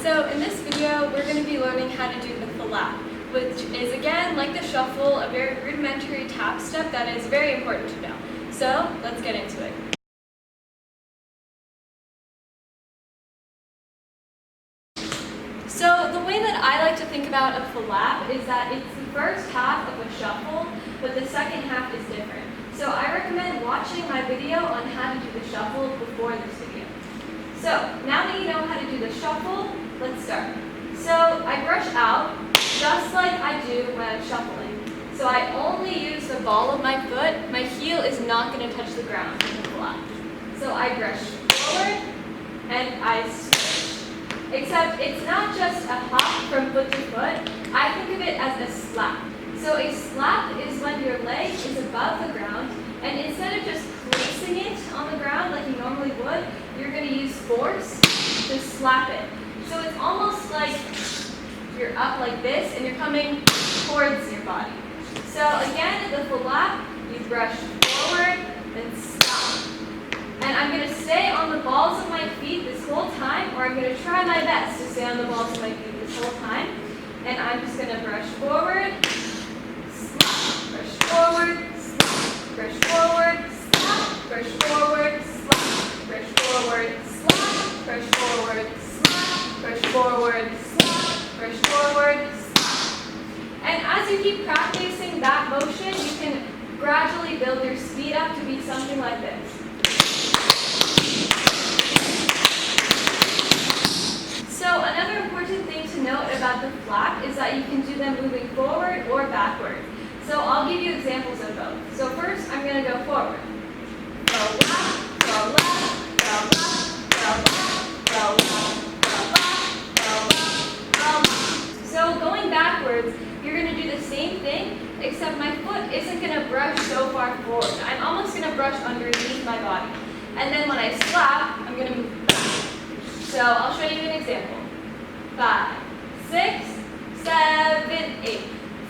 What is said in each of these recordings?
so in this video, we're going to be learning how to do the flap, which is, again, like the shuffle, a very rudimentary tap step that is very important to know. So let's get into it. So the way that I like to think about a flap is that it's the first half of a shuffle, but the second half is different. So I recommend watching my video on how to do the shuffle before this video. So now that you know how to do the shuffle, let's start. So I brush out just like I do when I'm shuffling. So I only use the ball of my foot. My heel is not going to touch the ground in the flap. So I brush forward and I switch. Except it's not just a hop from foot to foot. I think of it as a slap. So a slap is when your leg is above the ground, and instead of just placing it on the ground like you normally would, you're going to use force to slap it. So it's almost like you're up like this and you're coming towards your body. So again, the flap, you brush forward, then stop. And I'm going to stay on the balls of my feet this whole time, or I'm going to try my best to stay on the balls of my feet this whole time. And I'm just going to brush forward, slap, brush forward, slap, brush forward, slap, brush forward, slap, brush forward, slap, brush forward, slap, brush forward, slap, brush forward, slap. And as you keep practicing that motion, you can gradually build your speed up to be something like this. So another important thing to note about the flap is that you can do them moving forward or backward. So I'll give you examples of both. So first, I'm going to go forward. Go left, go left, go left, go left, go left, go left, go left, go left. So going backwards, you're going to do the same thing, except my foot isn't going to brush so far forward. I'm almost going to brush underneath my body. And then when I slap, I'm going to move back. So I'll show you an example. 5, 6, 7, 8.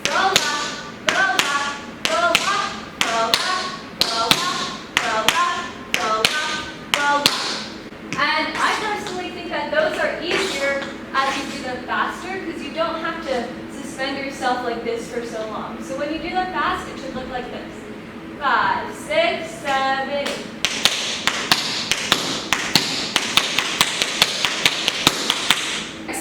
Go left, go left, go left, go left, go left, go left, go left, go left. And I personally think that those are easier as you do them faster, because you don't have to suspend yourself like this for so long. So when you do them fast, it should look like this. 5, 6, 7, 8.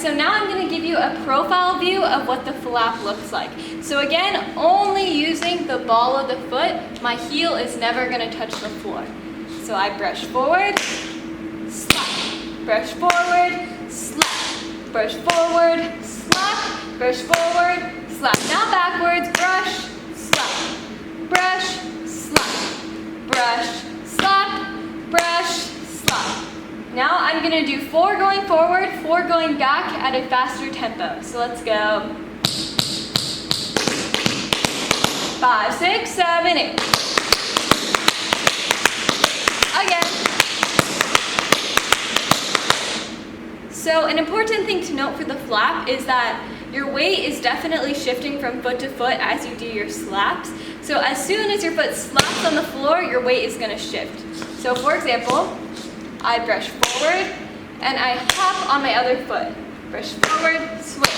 So now I'm going to give you a profile view of what the flap looks like. So again, only using the ball of the foot, my heel is never going to touch the floor. So I brush forward, slap, brush forward, slap, brush forward, slap, brush forward, slap. Now backwards, brush, slap, brush, slap, brush, slap, brush, slap. Now I'm going to do 4 going forward, 4 going back at a faster tempo. So let's go. 5, 6, 7, 8. Again. So an important thing to note for the flap is that your weight is definitely shifting from foot to foot as you do your slaps. So as soon as your foot slaps on the floor, your weight is going to shift. So for example, I brush forward, and I hop on my other foot. Brush forward, switch,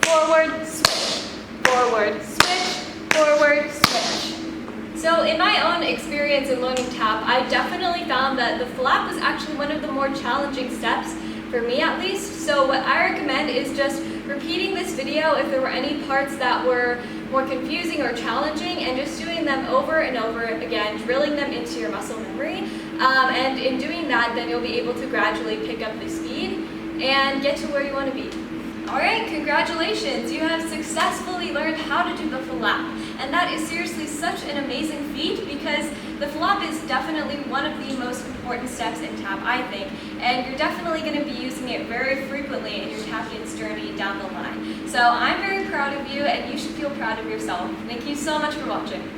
forward, switch, forward, switch, forward, switch. So in my own experience in learning tap, I definitely found that the flap was actually one of the more challenging steps, for me at least. So what I recommend is just repeating this video if there were any parts that were more confusing or challenging, and just doing them over and over again, drilling them into your muscle memory. And in doing that, then you'll be able to gradually pick up the speed and get to where you want to be. Alright, congratulations! You have successfully learned how to do the flap. And that is seriously such an amazing feat, because the flap is definitely one of the most important steps in tap, I think. And you're definitely going to be using it very frequently in your tap dance journey down the line. So I'm very proud of you, and you should feel proud of yourself. Thank you so much for watching.